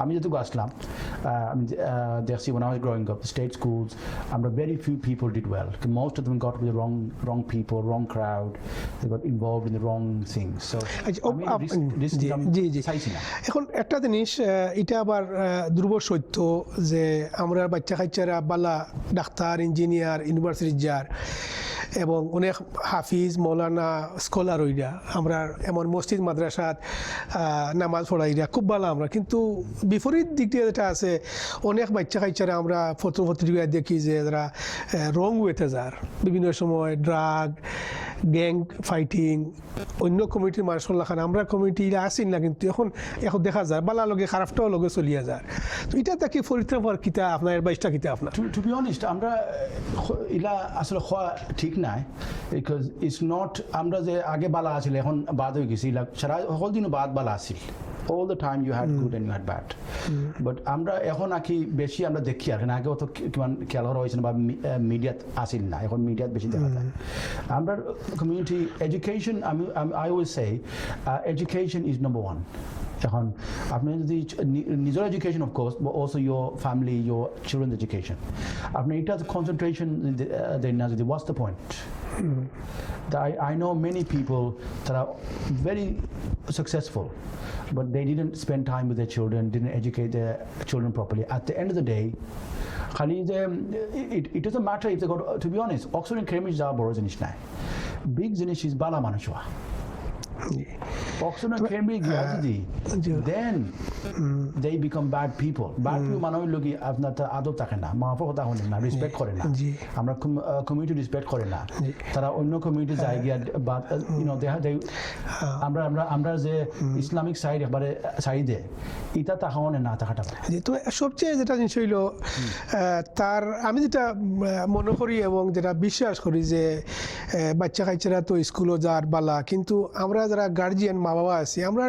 আমি যেটুকু আসলাম আমি দেখছি when I was growing up the state schools আমরা very few people did well most of them got with the wrong people wrong crowd they got involved in the wrong things so এখন একটা জিনিস এটা আবার দুর্বল সত্য যে আমরা বাচ্চা কাচ্চারা বালা ডাক্তার ইঞ্জিনিয়ার ইউনিভার্সিটি যার এবং অনেক হাফিজ মৌলানা স্কলার হইরা আমরা এমন মসজিদ মাদ্রাসাত নামাজ পড়াইরা খুব ভালো আমরা কিন্তু বিপরীত দিকটা যেটা আছে অনেক বাচ্চা কাচ্চারা আমরা পত্রিকায় দেখি যে তারা রং ওয়েতে যার বিভিন্ন সময় ড্রাগ গ্যাং ফাইটিং অন্য কমিটির মানুষের লাখান আমরা কমিটিরা আসি না কিন্তু এখন দেখা যায় বালা লগে খারাপটাও লগে চলিয়া যায় তো এটা তাকে পরিত্রাণ হওয়ার কিতা আপনার অ্যাডভাইসটা কিতা আপনার টু বি অনেস্ট আমরা ইলা আসলে হওয়া ঠিক নাই বিকজ ইটস নট আমরা যে আগে বালা আছিল এখন বাদ হয়ে গেছি ইলা সারা সকল দিনও বালা আছিল all the time you had good and you had bad but আমরা এখন নাকি বেশি আমরা দেখি আর আগে অত কিমান খেয়াল করা হয়েছে বা মিডিয়াত আসিল না এখন মিডিয়াত বেশি দেখা যায় আমরা community education I always say education is number one এখন আপনি যদি নিজের education of course but also your family your children's education আপনি এটা কনসেন্ট্রেশন দেন না যদি what's the point I know many people that are very successful but they didn't spend time with their children didn't educate their children properly at the end of the day it doesn't matter if they go to be honest Oxford and Cambridge যা বড় জিনিস নাই big জিনিস is bala মানুষ Oxford and Cambridge then they become bad people. Bad people মানে হইল কি আপনার তার আদব থাকে না, মা বাবার কথা শুনে না, রেসপেক্ট করে না, আমরা কমিউনিটি রেসপেক্ট করে না, তারা অন্য কমিউনিটি যায় গিয়া বা আমরা যে ইসলামিক সাইড একবারে সাইডে এটা তাকাওনে না থাকাটা। তো সবচেয়ে যেটা জিনিস হইল তার আমি যেটা মনে করি এবং যেটা বিশ্বাস করি যে বাচ্চা কাচ্চারা তো স্কুলও যার বালা, কিন্তু আমরা যারা গার্জিয়ান মা বাবা আছি আমরা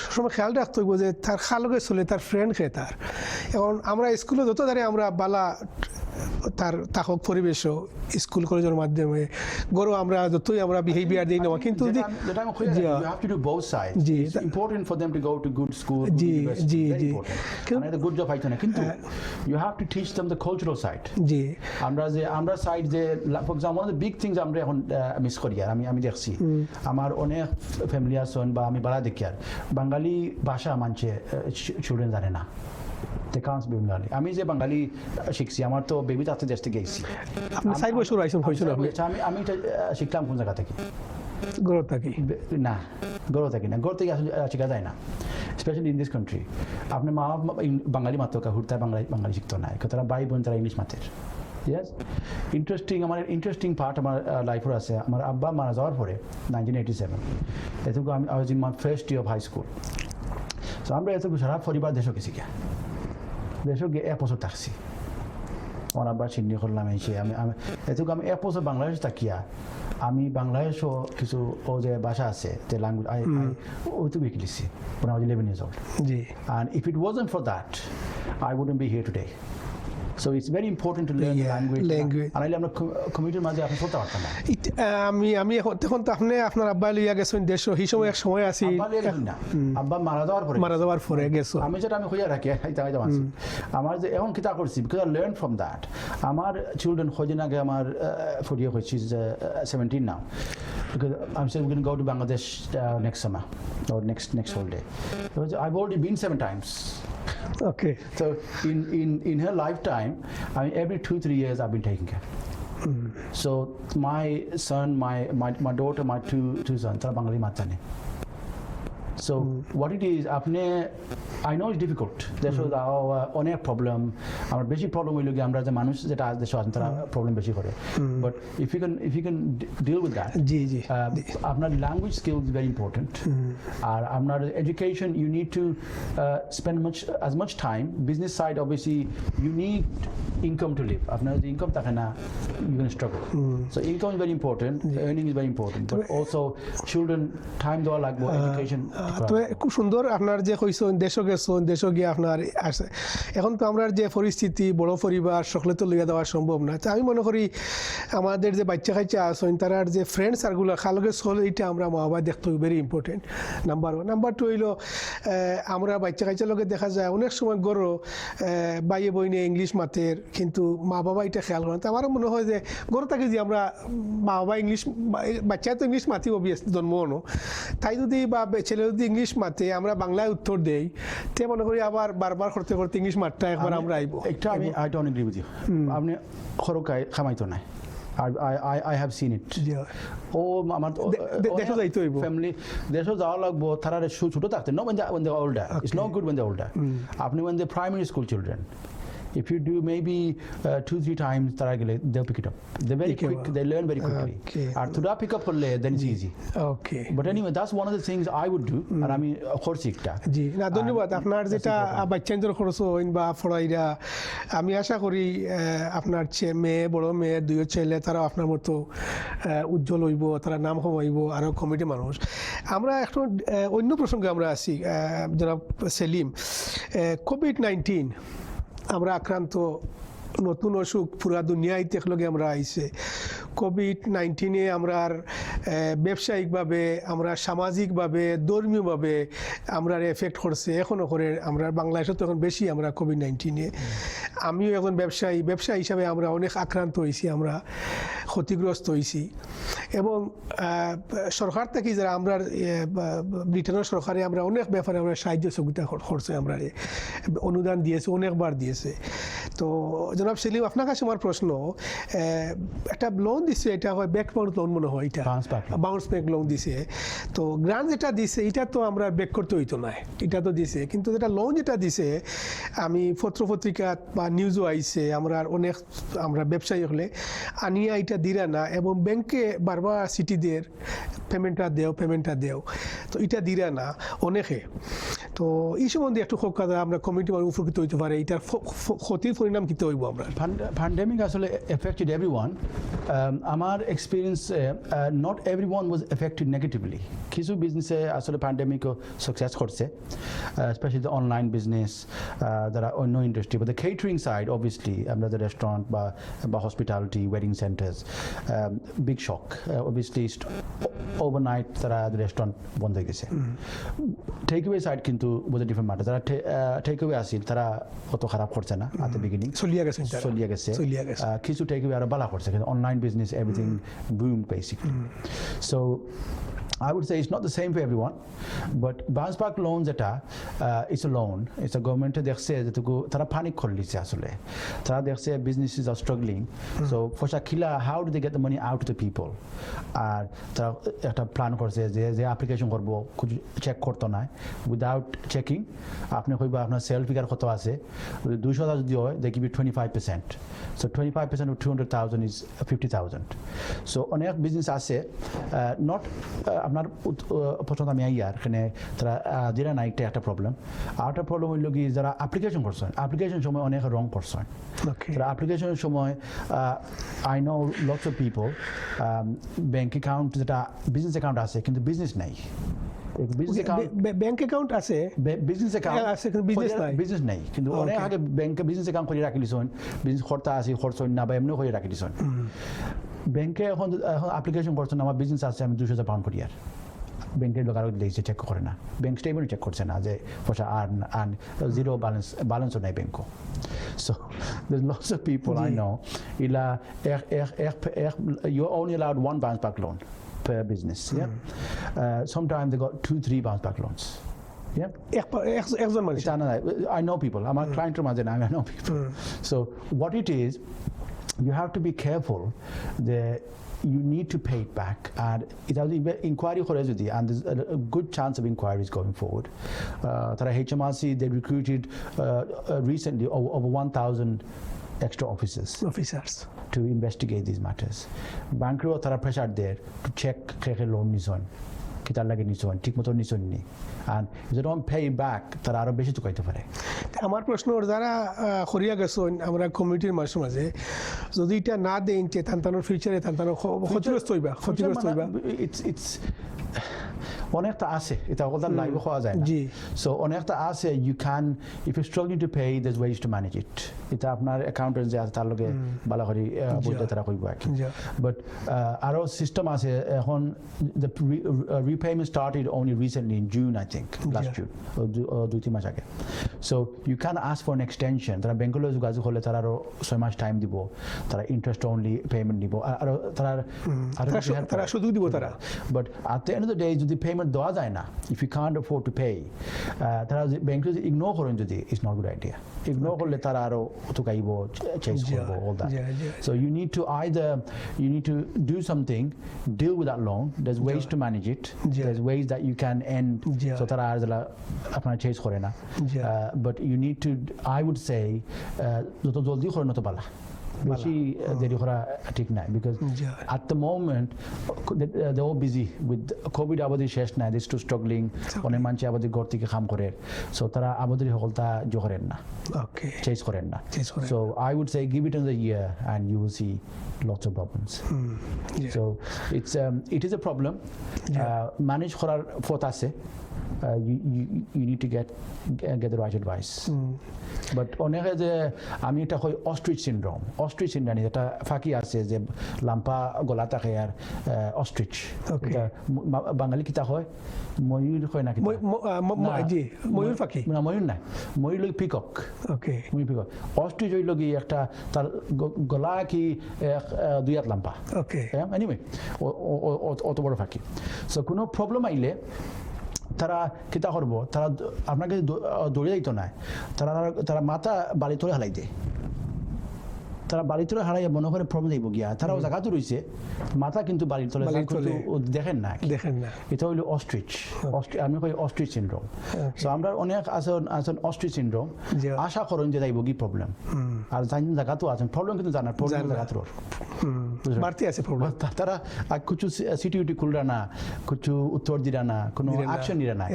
সবসময় খেয়াল রাখতে হইব যে তার খালকে চলে তার ফ্রেন্ড খেয়ে তার। এখন আমরা স্কুলে যত ধরে আমরা বালা তার তাকক পরিবেশও স্কুল কলেজের মাধ্যমে গরো আমরা যতই আমরা বিহেভিয়ার দিই না, কিন্তু important for them to go to good school, G G G good job পাইতো না, কিন্তু you have to teach them the cultural side. জি আমরা সাইড যে for example the big things আমরা এখন মিস করি। আর আমি দেখছি আমার অনেক ফ্যামিলি আছেন বা আমি বাড়া দেখি আর বাঙালি ভাষা মানছে চিলড্রেন জানে না, they can't speak Bengali. আমি যে বাঙালি শিখছি, আমার তো বেবি তাতে দেশ থেকে গেছি, আপনি 4 বছর আইছেন হইছিল, আমি এটা শিখলাম কোন জায়গা থেকে? গরো থাকি না, গরো থাকি না, গরো থেকে শেখা যায় না, স্পেশালি ইন দিস কান্ট্রি। আপনি মা বাঙালি মাত্র হুড়তায় বাঙালি শিখতো না, তারা ভাই বোন তারা ইংলিশ মাতের। ইয়েস, আমার ইন্টারেস্টিং পার্ট আমার লাইফের আছে। আমার আব্বা মারা যাওয়ার পরে 1987 এটুকু আমি was in my first year of high school. So আমরা এটুকু সারা পরিবার দেশও গেছি গিয়া, দেশও গিয়ে 1 বছর থাকছি। আমার আব্বার চিহ্নি করলাম এসে আমি এটুকু আমি 1 বছর বাংলাদেশ থাকিয়া আমি বাংলাদেশও কিছু ও যে ভাষা আছে যে ল্যাঙ্গুয়েজ ওইটুকু শিখেছি when I was 11 years old. G, and if it wasn't for that I wouldn't be here today. So it's very important to learn language. আর নাইলে আমরা কমিউনিটির মাঝে আপনি চলতে পারতাম না। আমি এখন তো আপনি আপনার আব্বা লইয়া গেছেন দেশ, এই সময় এক সময় আছি আব্বা মারা যাওয়ার পরে গেছো। আমি যেটা আমি হইয়া রাখি আমার যে এখন কিতা করছি, because I learned from that. আমার চিলড্রেন কদিন আগে আমার ফরিয়া হয়েছি 17 now, because I'm saying we're going to go to Bangladesh next summer or next holiday. I've already been 7 times. Okay. So in her lifetime, I mean, every 2-3 years I've been taking care. So my son, my daughter, my two sons, they're Bengali matane. So what it is, I know it's difficult. Therefore, অনেক problem আমার বেশি problem হইল কি আমরা যে মানুষ যেটা আজ দেশে আছেন তারা প্রবলেম বেশি করে। But if you can deal with that, জি জি আপনার ল্যাঙ্গুয়েজ স্কিলস ভেরি ইম্পর্টেন্ট। আর আপনার education you need to spend as much time. Business side obviously you need income to live. আপনার যদি ইনকাম থাকে না you can struggle. So income is very important, earning is very important, but also children time দেওয়া লাগবে education. তো খুব সুন্দর আপনার যে কইছেন দেশও গেছেন, দেশও গিয়ে আপনার আসে। এখন তো আমরা যে পরিস্থিতি বড় পরিবার সকলে তো লইয়া দেওয়া সম্ভব না। তো আমি মনে করি আমাদের যে বাচ্চা কাচ্চা আছেন তারার যে ফ্রেন্ড সার্কুলার খালকে চল, এইটা আমরা মা বাবা দেখতে ভেরি ইম্পর্টেন্ট। নাম্বার 1। নাম্বার 2 হইল আমরা বাচ্চা কাচ্চার লোকে দেখা যায় অনেক সময় গড় বাইয়ে বইনে ইংলিশ মাতের, কিন্তু মা বাবা এটা খেয়াল করেন। তো আমারও মনে হয় যে গড় থাকে যে আমরা মা বাবা ইংলিশ, বাচ্চা তো ইংলিশ মাতি অবভিয়াস জন্মনো, তাই যদি বা ছেলে যদি ইংলিশ মাতে আমরা বাংলায় উত্তর দেই, তে মনে করি আবার বারবার করতে করতে ইংলিশ মাঠটা একবার আমরা আইব। একটা আমি I don't agree with you. আপনি খরকায় খামাইতো না, I have seen it. ও আমার দেশে যাইতে হইব, ফ্যামিলি দেশে যাওয়া লাগবো, তারা ছোট থাকতে no when they older. It's not good when they're older. আপনি when they're primary school children, if you do maybe 2-3 times তারা গেলে they'll pick it up. They're very quick, they learn very quickly. আর তোরা pick up করলে then it's easy. Okay. But anyway, that's one of the things I would do. আর আমি করছি একটা। জি না, ধন্যবাদ। আপনার যেটা বাচ্চাদের খরচ হইন বা ফড়াইরা, আমি আশা করি আপনার মেয়ে বড় মেয়ে দুইও ছেলে তারা আপনার মতো উজ্জ্বল হইব, তারা নাম হইব আরও কমিটি মানুষ। আমরা এখন অন্য প্রসঙ্গে আমরা আছি। যারা সেলিম, কোভিড-19 আমরা আক্রান্ত, নতুন অসুখ পুরা দুনিয়ায় দেখলগে আমরা আইছে। কোভিড-19 আমরা ব্যবসায়িকভাবে, আমরা সামাজিকভাবে, ধর্মীয়ভাবে আমরা এফেক্ট করছে, এখনও করে। আমরা বাংলাদেশে তো এখন বেশি আমরা কোভিড-19 আমিও এখন ব্যবসা হিসাবে আমরা অনেক আক্রান্ত হয়েছি, আমরা ক্ষতিগ্রস্ত হয়েছি। এবং সরকার থেকে যারা আমরা ব্রিটেনের সরকারে আমরা অনেক ব্যাপারে আমরা সাহায্য সহযোগিতা করছে, আমরা অনুদান দিয়েছে, অনেকবার দিয়েছে। তো জনাব সেলিম, আপনার কাছে আমার প্রশ্ন, একটা লোন দিচ্ছে, এটা হয় ব্যাকগ্রাউন্ড লোন মনে হয়, এটা বাউন্স ব্যাক লোন দিছে তো গ্রান্ট যেটা দিছে এটা তো আমরা ব্যাক করতে হইতো না এটা তো দিছে কিন্তু যেটা লোন যেটা দিছে আমি পত্রিকা বা নিউজও আইছে আমরা ব্যবসায়ী হলে আনিয়া এটা দিরা না এবং ব্যাংকে বারবার সিটিদের পেমেন্টটা দেও তো এটা দিরা না অনেকে তো এই সম্বন্ধে একটু কথা আমরা কমিটি উপকৃত হইতে পারে এটার ক্ষতির পরিণাম কি হইব আমরা pandemic আসলে affected everyone আমার experience not everyone was affected negatively কিছু বিজনেসে আসলে pandemic success করছে especially the online business যারা অন্য industry but the catering side obviously আমরা the restaurant বা hospitality wedding centers big shock obviously overnight তারা restaurant বন্ধ হয়ে গেছে take away side কিন্তু was a different matter যারা take away আসিল তারা অত খারাপ করছে না at the beginning চলিয়া গেছে কিছু take away আরো ভালো করছে কিন্তু online business everything boomed basically so I would say it's not the same for everyone, but bounce back loans it's a loan. It's a government দেখছে যে তারা panic করে লিছে আসলে তারা দেখছে businesses are struggling. So for Shakila, how do they get the money out to the people? আর তারা একটা প্ল্যান করছে যে অ্যাপ্লিকেশন করব চেক করতে না without checking আপনি কইবা আপনার সেল ফিগার কত আছে 200,000 যদি হয় they give you 25%. So 25% of 200,000 is 50,000. So অনেক বিজনেস আছে not আপনার পছন্দ আমি আইয়ার এখানে তারা দিরা না একটা প্রবলেম আর একটা প্রবলেম হইল কি যারা অ্যাপ্লিকেশন করছেন অ্যাপ্লিকেশন সময় অনেক রং করছেন তারা অ্যাপ্লিকেশনের সময় I know lots of people bank account যেটা বিজনেস অ্যাকাউন্ট আছে কিন্তু বিজনেস নাই ব্যাংক অ্যাকাউন্ট আছে বিজনেস অ্যাকাউন্ট আছে কিন্তু বিজনেস নাই কিন্তু অনেক আগে ব্যাংকে বিজনেস অ্যাকাউন্ট করে রাখি দিছেন বিজনেস খরচা আছে খরচ না বা এমনি করে রাখি দিছেন ব্যাংকে এখন অ্যাপ্লিকেশন করছেন আমার বিজনেস আছে আমি 200,000 পাউন্ড করি আর ব্যাংকের লোক আরো দিয়েছে চেক করে না ব্যাংক স্টেটমেন্ট চেক করছে না যে পয়সা আর জিরো ব্যালেন্সও নাই ব্যাংকও so there's lots of people I know ila you're only allowed one bounce back loan per business sometimes they got 2-3 bounce back loans I know people I'm a client I know people so what it is you have to be careful that you need to pay it back and it has inquiry and there's a good chance of inquiries going forward tara HMRC they recruited recently over 1,000 extra officers to investigate these matters bankro tara pressure there to check keke loan nison কিতার লাগে নিছন ঠিক মতো নিছন নি and if they don't pay back তারা আরো বেশি চুকাইতে পারে আমার প্রশ্ন যারা খরিয়া গেছেন আমরা কমিটির মাঝে যদি এটা না দেন যে তান্তানোর ফিউচারে তান্তানো ক্ষতিগ্রস্ত হইবা it's অনেকটা আছে এটা কথা লাইভ হওয়া যায় না সো অনেকটা আছে you can if you're struggling to pay there's ways to manage it এটা আপনার অ্যাকাউন্টেন্ট যে আছে তার লগে ভালো করে বলতে তারা কইব আর কি বাট আরো সিস্টেম আছে এখন the repayment started only recently in June I think last June or 2-3 মাস আগে so you can ask for an extension তারা ব্যাংকলে যোগাযোগ হলে তারা আরো 6 মাস টাইম দিব তারা ইন্টারেস্ট অনলি পেমেন্ট দিব আর তারা শুধু দিব তারা but at the end of the day যদি পেমেন্ট দেওয়া যায় না if you can't afford to pay তারা ব্যাংকে ইগনোর করেন যদি it's not a good idea ignore করলে তারা আরো চুকাইব চেঞ্জ করব all that so you need to do something deal with that loan there's ways to manage it there's ways that you can end so তারা আর আপনার change করে না but you need to I would say যত জলদি করেন তত ভালো বেশি দেরি করা ঠিক নাই because at the moment they all busy with covid আবাদি শেষ নাই they still struggling অনেক মানুষ আবাদি ঘর থেকে কাম করে so তারা আবাদি হলতা জোহরেন না চেঞ্জ করেন না so I would say give it another year and you will see lots of problems so it is a problem manage করার পথ আছে you need to get the right advice but অনেকে যে আমি এটা কই অস্ট্রিচ সিনড্রোম এটা ফাঁকি আছে যে লাম্পা গলা থাকে আর অস্ট্রিচ এটা বাঙালি কিতা হয় ময়ূর হয় না ময়ূর ফাঁকি না ময়ূর না ময়ূর লই পিকক ময়ূর পিকক অস্ট্রিচ হইল কি একটা তার গলা কি 2 হাত লাম্পা এনিওয়ে অত বড় ফাঁকি সো কোনো প্রবলেম আইলে তারা কিতা করবো তারা আপনাকে দৌড়ে যাইতো না তারা মাথা বাড়ি তোলে হালাই দেয় তারা বাড়ির তলে হারাইয়া মনে করে প্রবলেম যাইব গিয়া তারাও জায়গাতে রয়েছে মাথা কিন্তু বাড়ির তলে কিন্তু দেখেন না এটা হইলো অস্ট্রিচ আমি কই অস্ট্রিচ সিনড্রোম সো আমরা অনেক আছেন অস্ট্রিচ সিনড্রোম আশা করেন যে যাইব কি প্রবলেম আর জায়গাতেও আছেন প্রবলেম কিন্তু জানার প্রবলেম জায়গাতে বাড়তি আছে প্রবলেম তারা কিছু সিটিউটি খুলরা না কিছু উত্তর দিরা না কোনো অ্যাকশন নিরা না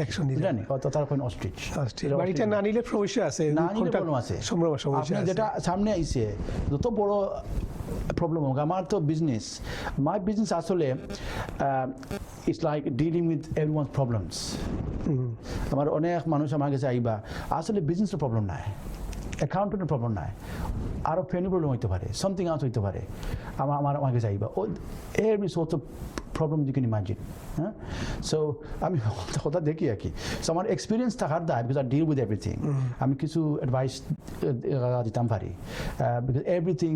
জানি তারা কোন অস্ট্রিচ বাড়িটা না নিলে সমস্যা আছে না নিলে কোনো আছে সমস্যা যেটা সামনে আইছে যত বড় প্রবলেম হোক আমার তো বিজনেস মাই বিজনেস আসলে it's like dealing with everyone's problems আমার অনেক মানুষ আমার কাছে আইবা আসলে বিজনেসের প্রবলেম নাই অ্যাকাউন্টেন্টের প্রবলেম নাই আরও ফ্যামিলি প্রবলেম হইতে পারে সামথিং আউট হইতে পারে আমার কাছে আইবা every source of problem you can imagine হ্যাঁ সো আমি কথা দেখি আর কি সো আমার এক্সপিরিয়েন্স থাকার দায় because I deal with everything আমি কিছু অ্যাডভাইস দিতাম পারি because everything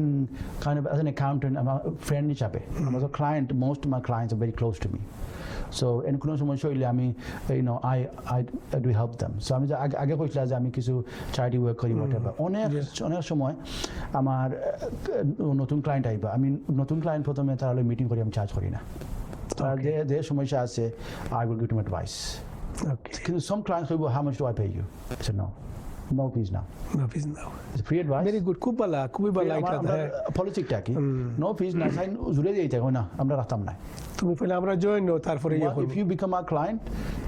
kind of as an accountant আমার ফ্রেন্ড হিসাবে আমার client most my clients are very close to me so এন কোনো সমস্যা হইলে আমি I do help them so আমি আগে কইছিলাম যে আমি কিছু চ্যারিটি ওয়ার্ক করি হোয়াটএভার অনেক সময় আমার নতুন ক্লায়েন্ট আইবা আমি নতুন ক্লায়েন্ট প্রথমে তাহলে মিটিং করি আমি চার্জ করি না যে সমস্যা আছে I will give them advice কিন্তু সাম ক্লায়েন্টস কইব how much do I pay you so no fees now it's free advice very good খুবই ভালো এটা পলিটিকটা কি no fees না সাইন জুড়ে দিতে হয় না আমরা রাখতাম না তুমি বলে আমরা জয়েন নো তারপরে if you become our client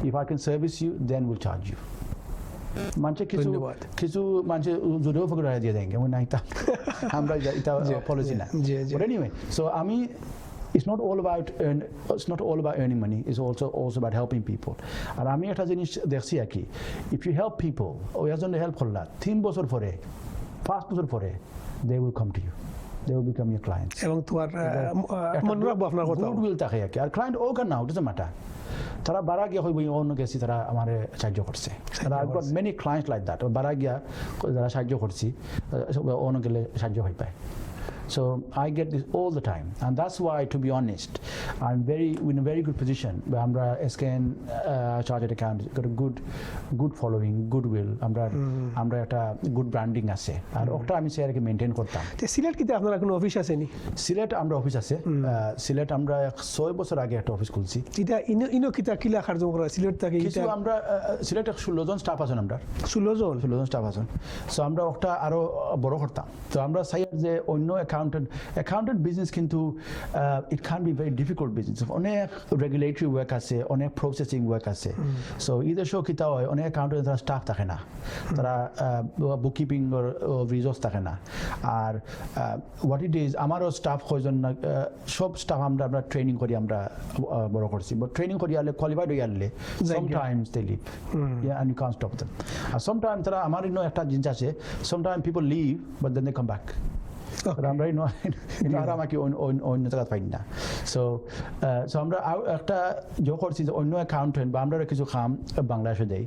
if I can service you then we'll charge you কিছু মানুষে জুড়েও ফকর দিয়ে দেন কেমন না এটা আমরা এটা পলিসি না but anyway so আমি it's not all about earning money it's also about helping people আর আমি একটা জিনিস দেখছি আর কি if you help people ওই একজনের হেল্প করলা 3 বছর পরে 5 বছর পরে they will come to you they will become your clients এবং তোমার মনে রাখবো আপনার কথা গুডউইল থাকে আর কি আর ক্লায়েন্ট ও কেন না ওটা তো ম্যাটার তারা বারা গিয়া হইব অন্য গেছি তারা আমার সাহায্য করছে তারা I got many clients like that বারা গিয়া যারা সাহায্য করছি অন্য গেলে সাহায্য হয়ে পায় So I get this all the time, and that's why, to be honest, I'm in a very good position. Amra SKN chartered account got a good following, goodwill. Amra একটা good branding আছে আর ওটা আমি স্যারকে maintain করতাম সিলেট কিতে আপনার কোনো office আছে নি সিলেট আমরা অফিস আছে সিলেট আমরা 6 বছর আগে একটা অফিস খুলছি এটা ইনো কিতা কিলা কার্যক্রম করা সিলেট থেকে কিছু আমরা সিলেট 16 জন স্টাফ আছেন আমরা 16 জন স্টাফ আছেন সো আমরা ওটা আরো বড় করতাম তো আমরা চাই যে অন্য accountant business কিন্তু it can be very difficult business অনেক regulatory work আছে অনেক processing work আছে so either show কিতা হয় অনেক accountant তারা staff থাকে না তারা bookkeeping or resource থাকে না আর what it is আমারও staff কয়জন সব staff আমরা ট্রেনিং করি আমরা বড় করছি but training করি আলে qualified হই আলে sometimes they leave yeah and you can't stop them and sometimes তারা আমার ইনো একটা জিনিস আছে sometimes people leave but then they come back আমরা আমাকে অন্য জায়গা পাই না সো আমরা একটা যোগ করছি যে অন্য অ্যাকাউন্টেন্ট বা আমরা কিছু কাম বাংলাদেশে দেই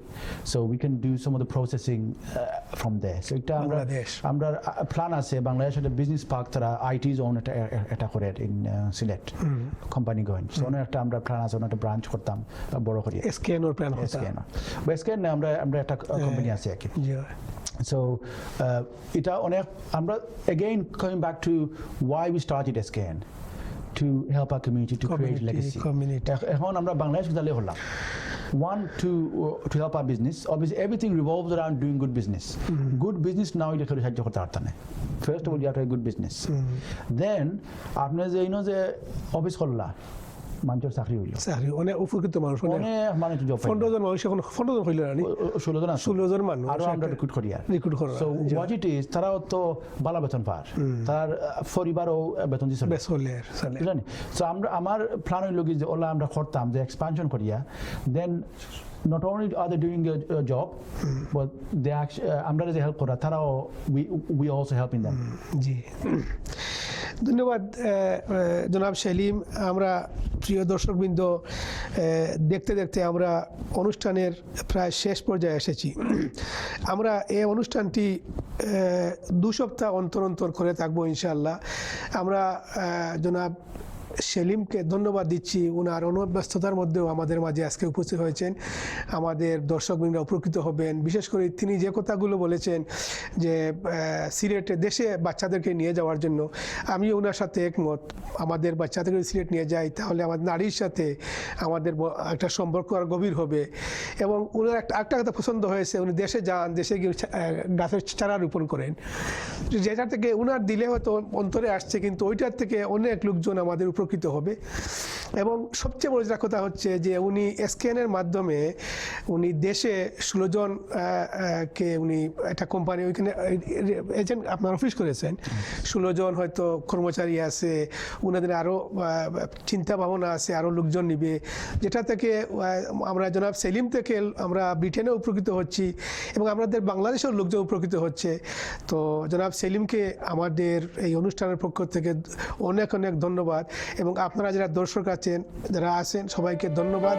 so we can do some of the processing from there so এটা আমরা প্ল্যান আছে বাংলাদেশে একটা বিজনেস পার্ক তারা আইটি জোন এটা করে ইন সিলেট কোম্পানি গোয়েন সো একটা আমরা প্ল্যান আছে একটা ব্রাঞ্চ করতাম বড় করি এসকেএন প্ল্যান এসকেএন আমরা একটা কোম্পানি আছে আর কি So এটা অনেক আমরা again coming back to why we started SKN to help our community to create legacy এখন আমরা বাংলাদেশ গেলে হলাম one to help our business obviously everything revolves around doing good business good business now এটা করে সাহায্য করতে পারতাম না first of all you have to have good business then আপনি যে যে অফিস করলা মানুষের চাকরি হইল অনেক উপকৃত মানুষ অনেক মানুষ জব 15 জন মানুষ এখন 15 জন হইল না 16 জন মানুষ আর আমরা রিক্রুট করি সো হোয়াট ইট ইজ তারা তো ভালো বেতন পায় তার পরিবারও বেতন দিছে জানি সো আমার প্ল্যান হইল কি যে ওলা আমরা করতাম যে এক্সপানশন করিয়া দেন not only are they doing a job but they actually আমরা যে হেল্প করা তারাও we also helping them জি ধন্যবাদ জনাব সেলিম আমরা প্রিয় দর্শকবৃন্দ দেখতে দেখতে আমরা অনুষ্ঠানের প্রায় শেষ পর্যায়ে এসেছি আমরা এই অনুষ্ঠানটি 2 সপ্তাহ অন্তর করে থাকবো ইনশাআল্লাহ আমরা জনাব সেলিমকে ধন্যবাদ দিচ্ছি, ওনার অনুব্যস্ততার মধ্যেও আমাদের মাঝে আজকে উপস্থিত হয়েছেন। আমাদের দর্শকবৃন্দ উপকৃত হবেন। বিশেষ করে তিনি যে কথাগুলো বলেছেন যে সিলেটে দেশে বাচ্চাদেরকে নিয়ে যাওয়ার জন্য, আমি ওনার সাথে একমত। আমাদের বাচ্চাদেরকে সিলেট নিয়ে যাই তাহলে আমাদের নারীর সাথে আমাদের একটা সম্পর্ক আর গভীর হবে। এবং ওনার একটা কথা পছন্দ হয়েছে, উনি দেশে যান, দেশে গিয়ে গাছের চারা রোপণ করেন, যেটা থেকে ওনার দিলে হয়তো অন্তরে আসছে, কিন্তু ওইটার থেকে অনেক লোকজন আমাদের উপকৃত হবে। এবং সবচেয়ে বড় যেটা কথা হচ্ছে যে উনি স্ক্যানের মাধ্যমে উনি দেশে 16 জন কে উনি একটা কোম্পানি ওইখানে এজেন্ট আপনার অফিস করেছেন। 16 জন হয়তো কর্মচারী আছে, ওনাদের আরও চিন্তা ভাবনা আছে, আরও লোকজন নিবে, যেটা থেকে আমরা জনাব সেলিম থেকে আমরা ব্রিটেনে উপকৃত হচ্ছি এবং আমাদের বাংলাদেশের লোকজন উপকৃত হচ্ছে। তো জনাব সেলিমকে আমাদের এই অনুষ্ঠানের পক্ষ থেকে অনেক অনেক ধন্যবাদ, এবং আপনারা যারা দর্শক আছেন, যারা আছেন, সবাইকে ধন্যবাদ।